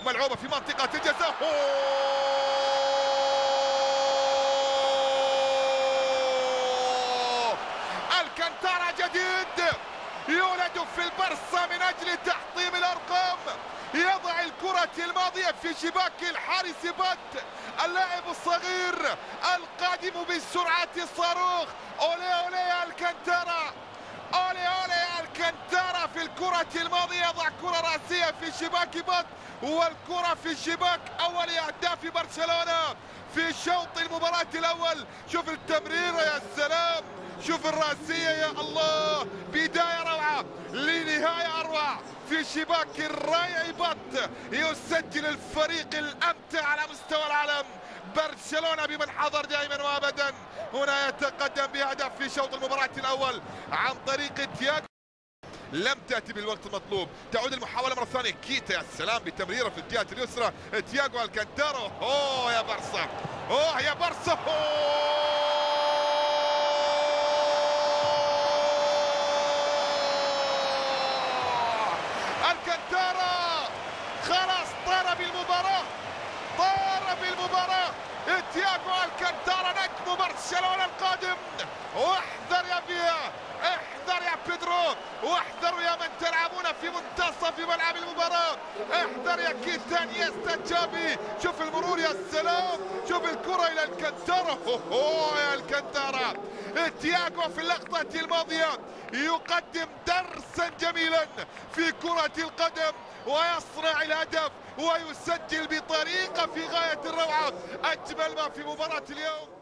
ملعوبة في منطقة الجزاء. الكانتارا جديد يولد في البرصة من أجل تحطيم الأرقام، يضع الكرة الماضية في شباك الحارس بات، اللاعب الصغير القادم بسرعة الصاروخ. أولي أولي يا الكانتارا، أولي أولي يا الكانتارا في الكرة الماضية، يضع كرة رأسية في شباك بات، والكرة في الشباك. أول أهداف برشلونة في شوط المباراة الأول. شوف التمريرة يا سلام، شوف الرأسية يا الله، بداية روعة لنهاية أروع في شباك الرايع بات. يسجل الفريق الأمتع على مستوى العالم برشلونة بمنحدر دائما وأبدا. هنا يتقدم بهدف في شوط المباراة الأول عن طريق تياغو، لم تأتي بالوقت المطلوب. تعود المحاولة مرة ثانية، كيتا يا سلام بتمريرة في الجهة اليسرى. تياغو الكانتارا، أوه يا برصة، أوه يا برصة، الكانتارا خلاص طار بالمباراة، طار بالمباراة. تياغو الكانتارا نجم برشلونة القادم. واحذر يا فيا، احذر يا بيدرو، واحذروا يا من تلعبون في منتصف ملعب المباراة، احذر يا كيتا نيستا تشافي. شوف المرور يا سلام، شوف الكرة إلى الكانتارا، أوه يا الكانتارا. تياغو في اللقطة الماضية يقدم درسا جميلا في كرة القدم ويصنع الهدف ويسجل بطريقة في غاية الروعة. أجمل ما في مباراة اليوم.